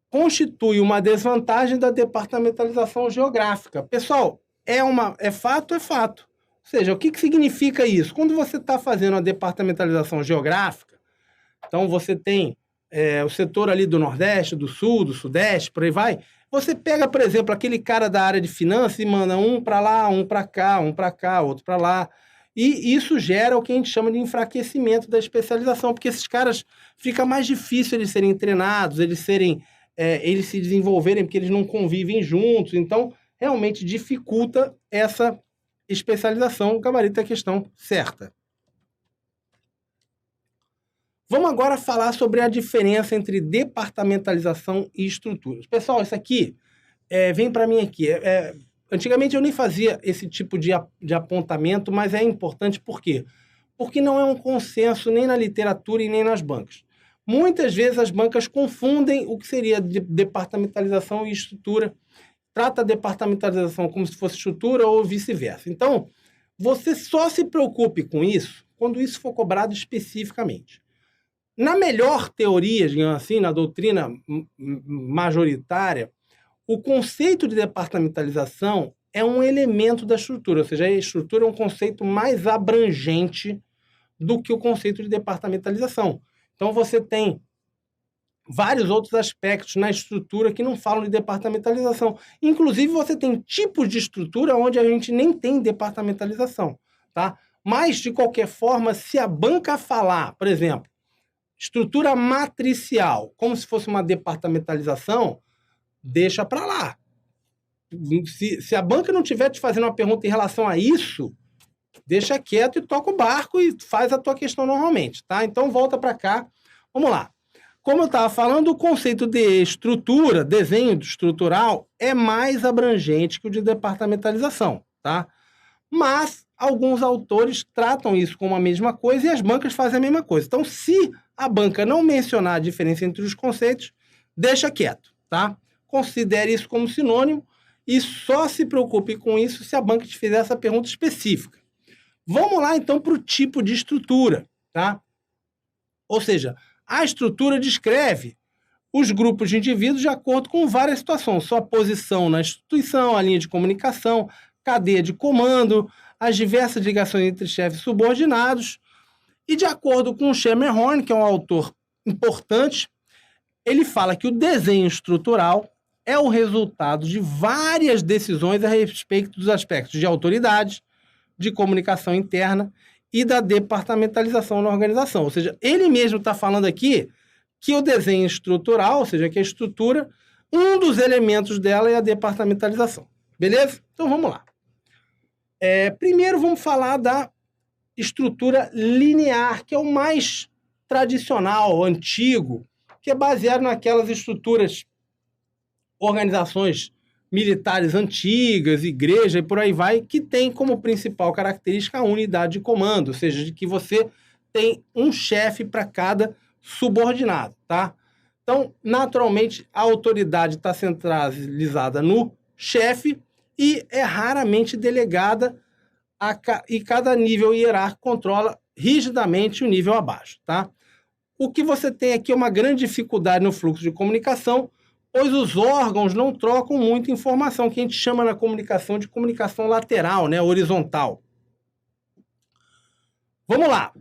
constitui uma desvantagem da departamentalização geográfica. Pessoal, é fato, é fato. Ou seja, o que significa isso? Quando você está fazendo a departamentalização geográfica, então você tem o setor ali do Nordeste, do Sul, do Sudeste, por aí vai. Você pega, por exemplo, aquele cara da área de finanças e manda um para lá, um para cá, outro para lá. E isso gera o que a gente chama de enfraquecimento da especialização, porque esses caras fica mais difícil eles serem treinados, eles se desenvolverem, porque eles não convivem juntos. Então, realmente dificulta essa especialização. O gabarito é a questão certa. Vamos agora falar sobre a diferença entre departamentalização e estruturas. Pessoal, isso aqui, vem para mim aqui. Antigamente eu nem fazia esse tipo de apontamento, mas é importante por quê? Porque não é um consenso nem na literatura e nem nas bancas. Muitas vezes as bancas confundem o que seria departamentalização e estrutura. Trata a departamentalização como se fosse estrutura ou vice-versa. Então, você só se preocupe com isso quando isso for cobrado especificamente. Na melhor teoria, digamos assim, na doutrina majoritária, o conceito de departamentalização é um elemento da estrutura, ou seja, a estrutura é um conceito mais abrangente do que o conceito de departamentalização. Então, você tem vários outros aspectos na estrutura que não falam de departamentalização. Inclusive, você tem tipos de estrutura onde a gente nem tem departamentalização, tá? Mas, de qualquer forma, se a banca falar, por exemplo, estrutura matricial, como se fosse uma departamentalização, deixa para lá. Se a banca não estiver te fazendo uma pergunta em relação a isso, deixa quieto e toca o barco e faz a tua questão normalmente, tá? Então, volta para cá. Vamos lá. Como eu estava falando, o conceito de estrutura, desenho estrutural, é mais abrangente que o de departamentalização, tá? Mas alguns autores tratam isso como a mesma coisa e as bancas fazem a mesma coisa. Então, se a banca não mencionar a diferença entre os conceitos, deixa quieto, tá? Considere isso como sinônimo e só se preocupe com isso se a banca te fizer essa pergunta específica. Vamos lá, então, para o tipo de estrutura, tá? Ou seja, a estrutura descreve os grupos de indivíduos de acordo com várias situações, sua posição na instituição, a linha de comunicação, cadeia de comando, as diversas ligações entre chefes subordinados. E de acordo com o Schermerhorn, que é um autor importante, ele fala que o desenho estrutural é o resultado de várias decisões a respeito dos aspectos de autoridade, de comunicação interna e da departamentalização na organização. Ou seja, ele mesmo está falando aqui que o desenho estrutural, ou seja, que a estrutura, um dos elementos dela é a departamentalização. Beleza? Então vamos lá. Primeiro vamos falar da estrutura linear, que é o mais tradicional, antigo, que é baseado naquelas estruturas, organizações militares antigas, igreja e por aí vai, que tem como principal característica a unidade de comando, ou seja, de que você tem um chefe para cada subordinado, tá? Então, naturalmente, a autoridade está centralizada no chefe e é raramente delegada e cada nível hierárquico controla rigidamente o nível abaixo, tá? O que você tem aqui é uma grande dificuldade no fluxo de comunicação, pois os órgãos não trocam muita informação, que a gente chama na comunicação de comunicação lateral, né, horizontal. Vamos lá.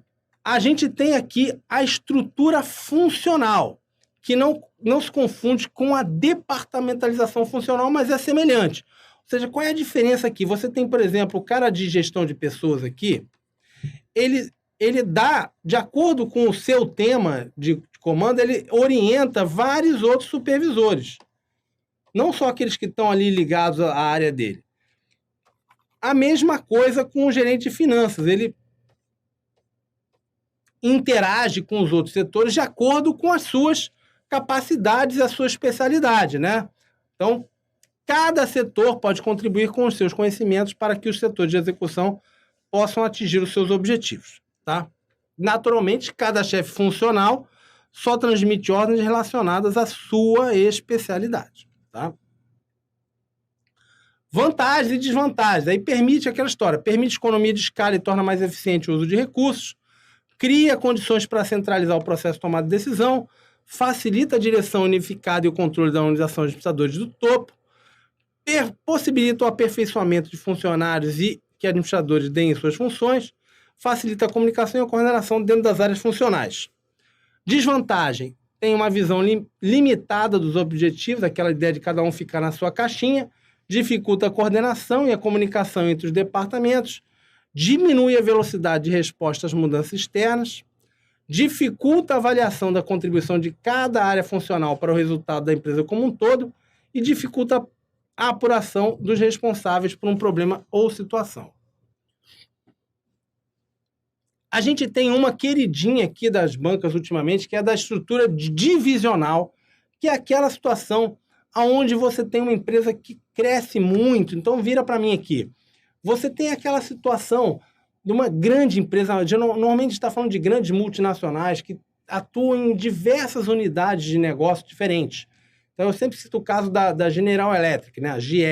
A gente tem aqui a estrutura funcional, que não se confunde com a departamentalização funcional, mas é semelhante. Ou seja, qual é a diferença aqui? Você tem, por exemplo, o cara de gestão de pessoas aqui, ele dá, de acordo com o seu tema de comando, ele orienta vários outros supervisores. Não só aqueles que estão ali ligados à área dele. A mesma coisa com o gerente de finanças. Ele interage com os outros setores de acordo com as suas capacidades e a sua especialidade, né? Então, cada setor pode contribuir com os seus conhecimentos para que os setores de execução possam atingir os seus objetivos, tá? Naturalmente, cada chefe funcional só transmite ordens relacionadas à sua especialidade, tá? Vantagens e desvantagens. Aí permite aquela história, permite economia de escala e torna mais eficiente o uso de recursos, cria condições para centralizar o processo de tomada de decisão, facilita a direção unificada e o controle da organização de administradores do topo, possibilita o aperfeiçoamento de funcionários e que administradores deem suas funções, facilita a comunicação e a coordenação dentro das áreas funcionais. Desvantagem, tem uma visão limitada dos objetivos, aquela ideia de cada um ficar na sua caixinha, dificulta a coordenação e a comunicação entre os departamentos, diminui a velocidade de resposta às mudanças externas, dificulta a avaliação da contribuição de cada área funcional para o resultado da empresa como um todo e dificulta a apuração dos responsáveis por um problema ou situação. A gente tem uma queridinha aqui das bancas ultimamente, que é da estrutura divisional, que é aquela situação onde você tem uma empresa que cresce muito. Então, vira para mim aqui. Você tem aquela situação de uma grande empresa, normalmente está falando de grandes multinacionais que atuam em diversas unidades de negócio diferentes. Então, eu sempre cito o caso da General Electric, né? A GE.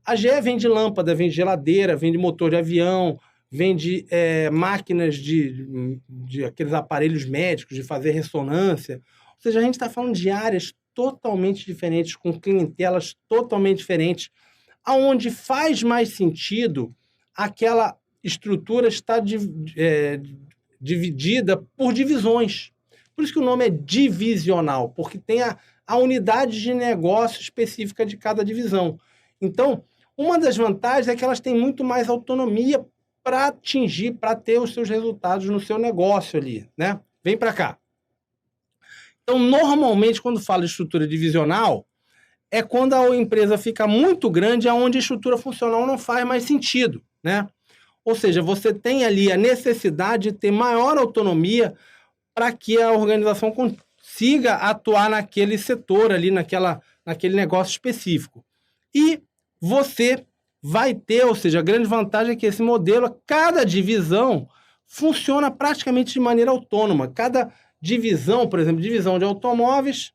A GE vende lâmpada, vende geladeira, vende motor de avião, vende máquinas de aqueles aparelhos médicos, de fazer ressonância. Ou seja, a gente está falando de áreas totalmente diferentes, com clientelas totalmente diferentes. aonde faz mais sentido aquela estrutura estar dividida por divisões. Por isso que o nome é divisional, porque tem a unidade de negócio específica de cada divisão. Então, uma das vantagens é que elas têm muito mais autonomia para atingir, para ter os seus resultados no seu negócio ali, né? Vem para cá. Então, normalmente, quando falo de estrutura divisional, é quando a empresa fica muito grande, aonde a estrutura funcional não faz mais sentido, né? Ou seja, você tem ali a necessidade de ter maior autonomia para que a organização consiga atuar naquele setor ali, naquele negócio específico. E você vai ter, ou seja, a grande vantagem é que esse modelo, cada divisão funciona praticamente de maneira autônoma. Cada divisão, por exemplo, divisão de automóveis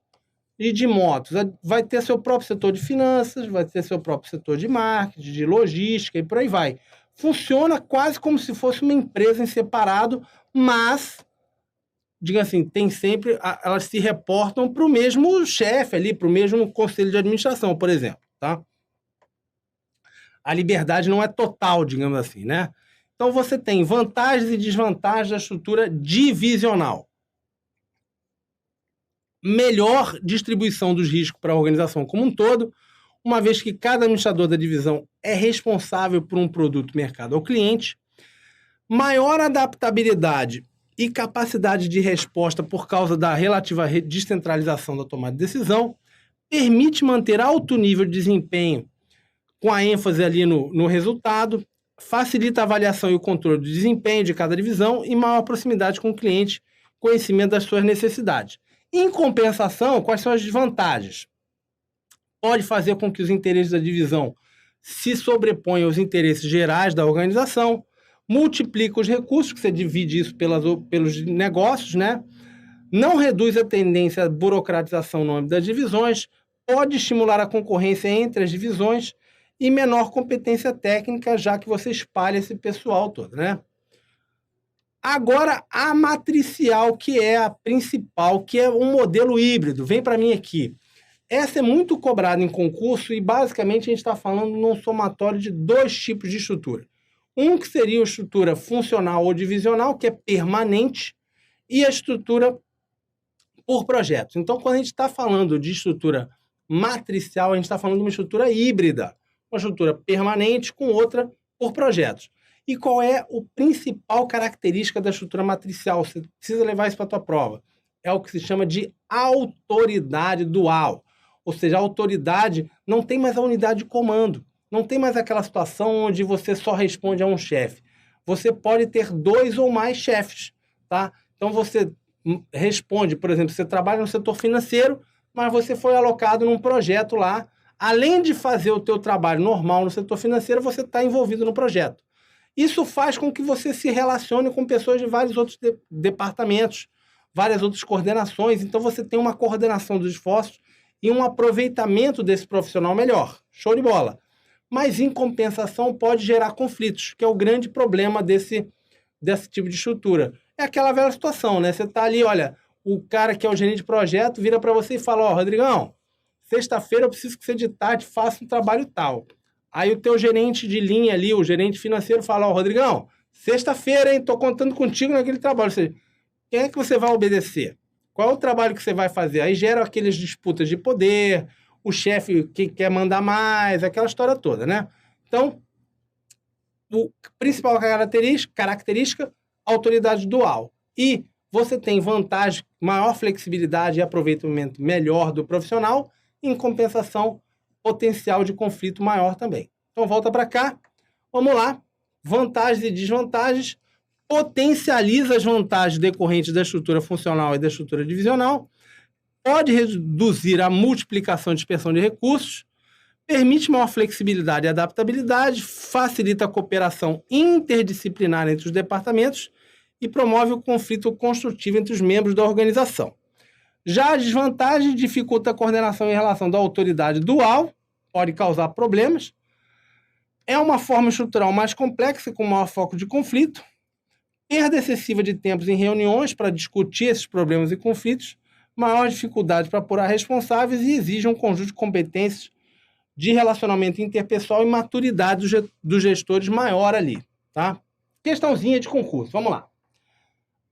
e de motos, vai ter seu próprio setor de finanças, vai ter seu próprio setor de marketing, de logística e por aí vai. Funciona quase como se fosse uma empresa em separado, mas, diga assim, tem sempre, elas se reportam para o mesmo chefe ali, para o mesmo conselho de administração, por exemplo, tá? A liberdade não é total, digamos assim, né? Então, você tem vantagens e desvantagens da estrutura divisional. Melhor distribuição dos riscos para a organização como um todo, uma vez que cada administrador da divisão é responsável por um produto mercado ao cliente. Maior adaptabilidade e capacidade de resposta por causa da relativa descentralização da tomada de decisão. Permite manter alto nível de desempenho com a ênfase ali no resultado, facilita a avaliação e o controle do desempenho de cada divisão e maior proximidade com o cliente, conhecimento das suas necessidades. Em compensação, quais são as desvantagens? Pode fazer com que os interesses da divisão se sobreponham aos interesses gerais da organização, multiplica os recursos, que você divide isso pelos negócios, né? Não reduz a tendência à burocratização no âmbito das divisões, pode estimular a concorrência entre as divisões e menor competência técnica, já que você espalha esse pessoal todo, né? Agora, a matricial, que é a principal, que é um modelo híbrido. Vem para mim aqui. Essa é muito cobrada em concurso e, basicamente, a gente está falando num somatório de dois tipos de estrutura. Um que seria a estrutura funcional ou divisional, que é permanente, e a estrutura por projetos. Então, quando a gente está falando de estrutura matricial, a gente está falando de uma estrutura híbrida, uma estrutura permanente com outra por projetos. E qual é a principal característica da estrutura matricial? Você precisa levar isso para a tua prova. É o que se chama de autoridade dual. Ou seja, a autoridade não tem mais a unidade de comando. Não tem mais aquela situação onde você só responde a um chefe. Você pode ter dois ou mais chefes, tá? Então, você responde, por exemplo, você trabalha no setor financeiro, mas você foi alocado num projeto lá. Além de fazer o teu trabalho normal no setor financeiro, você está envolvido no projeto. Isso faz com que você se relacione com pessoas de vários outros departamentos, várias outras coordenações. Então, você tem uma coordenação dos esforços e um aproveitamento desse profissional melhor. Show de bola. Mas, em compensação, pode gerar conflitos, que é o grande problema desse tipo de estrutura. É aquela velha situação, né? Você está ali, olha, o cara que é o gerente de projeto vira para você e fala, ó, Rodrigão, sexta-feira eu preciso que você de tarde faça um trabalho tal. Aí o teu gerente de linha ali, o gerente financeiro, fala, ó, Rodrigão, sexta-feira, hein, tô contando contigo naquele trabalho. Ou seja, quem é que você vai obedecer? Qual é o trabalho que você vai fazer? Aí gera aquelas disputas de poder, o chefe que quer mandar mais, aquela história toda, né? Então, a principal característica, autoridade dual. E você tem vantagem, maior flexibilidade e aproveitamento melhor do profissional, em compensação, potencial de conflito maior também. Então, volta para cá. Vamos lá. Vantagens e desvantagens. Potencializa as vantagens decorrentes da estrutura funcional e da estrutura divisional. Pode reduzir a multiplicação e dispersão de recursos. Permite maior flexibilidade e adaptabilidade. Facilita a cooperação interdisciplinar entre os departamentos e promove o conflito construtivo entre os membros da organização. Já a desvantagem dificulta a coordenação em relação da autoridade dual, pode causar problemas. É uma forma estrutural mais complexa, com maior foco de conflito. Perda excessiva de tempos em reuniões para discutir esses problemas e conflitos. Maior dificuldade para apurar responsáveis e exige um conjunto de competências de relacionamento interpessoal e maturidade dos gestores maior ali, tá? Questãozinha de concurso, vamos lá.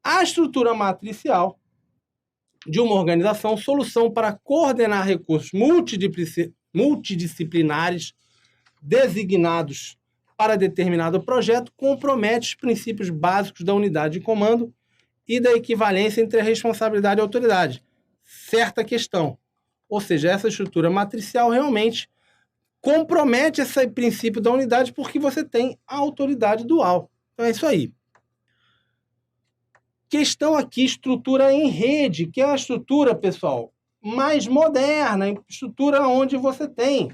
A estrutura matricial de uma organização, solução para coordenar recursos multidisciplinares designados para determinado projeto, compromete os princípios básicos da unidade de comando e da equivalência entre a responsabilidade e a autoridade. Certa questão. Ou seja, essa estrutura matricial realmente compromete esse princípio da unidade porque você tem a autoridade dual. Então é isso aí. Questão aqui, estrutura em rede, que é a estrutura, pessoal, mais moderna, estrutura onde você tem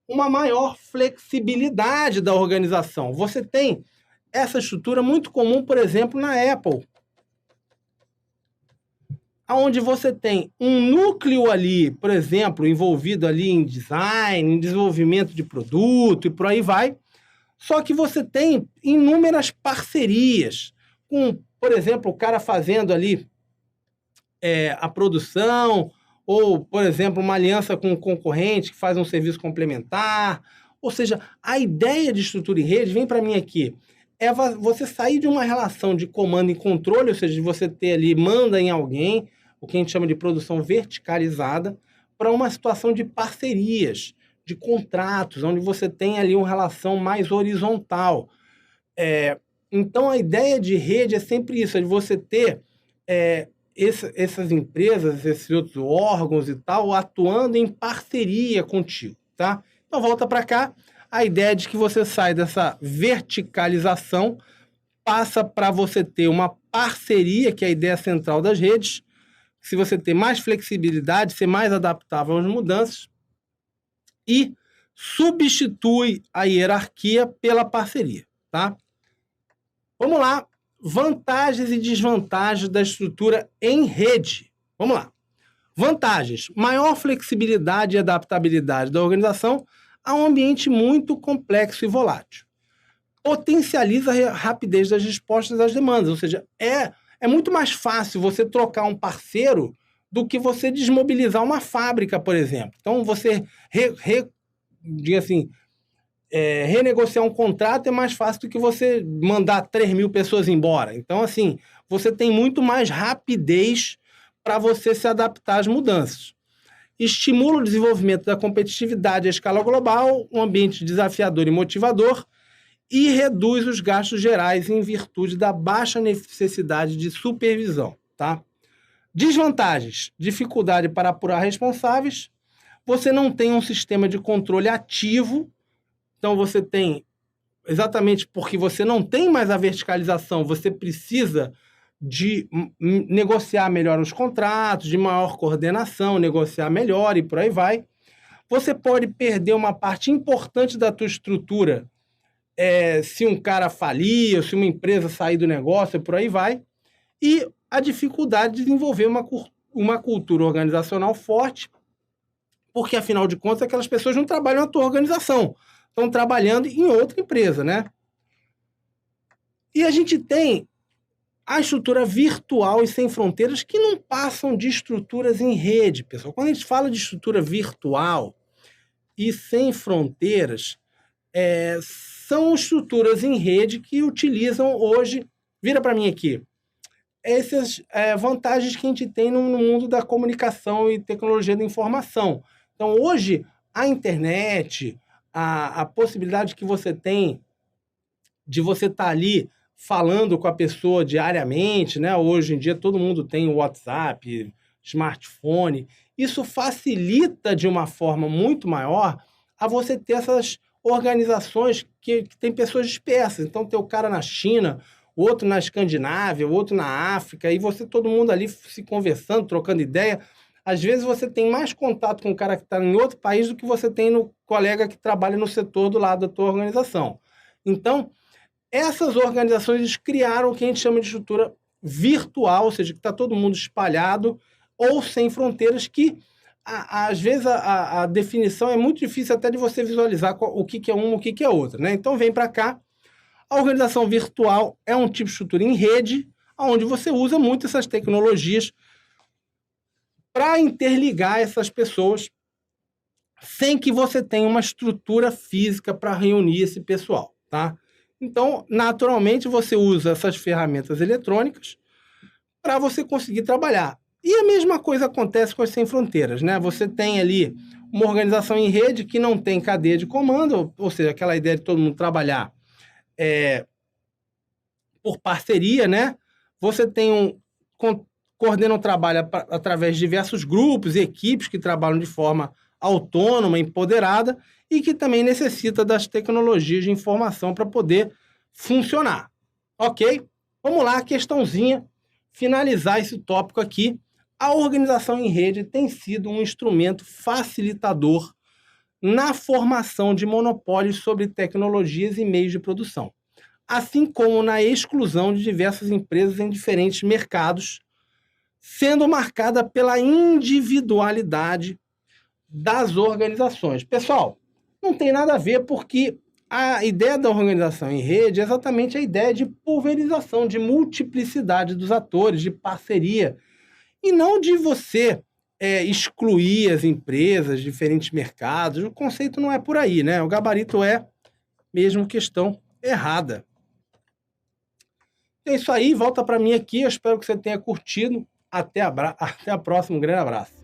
uma maior flexibilidade da organização. Você tem essa estrutura muito comum, por exemplo, na Apple, onde você tem um núcleo ali, por exemplo, envolvido ali em design, em desenvolvimento de produto e por aí vai, só que você tem inúmeras parcerias com, por exemplo, o cara fazendo ali a produção, ou, por exemplo, uma aliança com um concorrente que faz um serviço complementar. Ou seja, a ideia de estrutura em rede, vem para mim aqui, é você sair de uma relação de comando e controle, ou seja, de você ter ali, manda em alguém, o que a gente chama de produção verticalizada, para uma situação de parcerias, de contratos, onde você tem ali uma relação mais horizontal. Então, a ideia de rede é sempre isso, é de você ter essas empresas, esses outros órgãos e tal, atuando em parceria contigo, tá? Então, volta para cá, a ideia de que você sai dessa verticalização, passa para você ter uma parceria, que é a ideia central das redes, se você ter mais flexibilidade, ser mais adaptável às mudanças, e substitui a hierarquia pela parceria, tá? Vamos lá, vantagens e desvantagens da estrutura em rede. Vamos lá. Vantagens: maior flexibilidade e adaptabilidade da organização a um ambiente muito complexo e volátil. Potencializa a rapidez das respostas às demandas, ou seja, é muito mais fácil você trocar um parceiro do que você desmobilizar uma fábrica, por exemplo. Então, você diga assim, renegociar um contrato é mais fácil do que você mandar 3.000 pessoas embora. Então, assim, você tem muito mais rapidez para você se adaptar às mudanças. Estimula o desenvolvimento da competitividade à escala global, um ambiente desafiador e motivador, e reduz os gastos gerais em virtude da baixa necessidade de supervisão, tá? Desvantagens: dificuldade para apurar responsáveis, você não tem um sistema de controle ativo, então você tem, exatamente porque você não tem mais a verticalização, você precisa de negociar melhor os contratos, de maior coordenação, negociar melhor e por aí vai. Você pode perder uma parte importante da tua estrutura se um cara falir, ou se uma empresa sair do negócio, por aí vai. E a dificuldade de desenvolver uma cultura organizacional forte, porque, afinal de contas, aquelas pessoas não trabalham na tua organização, estão trabalhando em outra empresa, né? E a gente tem a estrutura virtual e sem fronteiras, que não passam de estruturas em rede, pessoal. Quando a gente fala de estrutura virtual e sem fronteiras, são estruturas em rede que utilizam hoje, vira para mim aqui, essas vantagens que a gente tem no mundo da comunicação e tecnologia da informação. Então, hoje, a internet, a possibilidade que você tem de você estar ali falando com a pessoa diariamente, né? Hoje em dia todo mundo tem o WhatsApp, smartphone. Isso facilita de uma forma muito maior a você ter essas organizações que tem pessoas dispersas. Então tem o cara na China, o outro na Escandinávia, o outro na África, e você, todo mundo ali se conversando, trocando ideia. Às vezes você tem mais contato com o cara que está em outro país do que você tem no colega que trabalha no setor do lado da tua organização. Então, essas organizações criaram o que a gente chama de estrutura virtual, ou seja, que está todo mundo espalhado ou sem fronteiras, que às vezes a definição é muito difícil até de você visualizar o que é uma, o que é outra, né? Então vem para cá. A organização virtual é um tipo de estrutura em rede, onde você usa muito essas tecnologias para interligar essas pessoas sem que você tenha uma estrutura física para reunir esse pessoal, tá? Então, naturalmente, você usa essas ferramentas eletrônicas para você conseguir trabalhar. E a mesma coisa acontece com as Sem Fronteiras, né? Você tem ali uma organização em rede que não tem cadeia de comando, ou seja, aquela ideia de todo mundo trabalhar por parceria, né? Você tem coordena o trabalho através de diversos grupos e equipes que trabalham de forma autônoma, empoderada e que também necessita das tecnologias de informação para poder funcionar. Ok? Vamos lá, questãozinha, finalizar esse tópico aqui. A organização em rede tem sido um instrumento facilitador na formação de monopólios sobre tecnologias e meios de produção, assim como na exclusão de diversas empresas em diferentes mercados, sendo marcada pela individualidade das organizações. Pessoal, não tem nada a ver, porque a ideia da organização em rede é exatamente a ideia de pulverização, de multiplicidade dos atores, de parceria, e não de você excluir as empresas, diferentes mercados. O conceito não é por aí, né? O gabarito é mesmo questão errada. É isso aí, volta para mim aqui. Eu espero que você tenha curtido. Até a próxima, um grande abraço.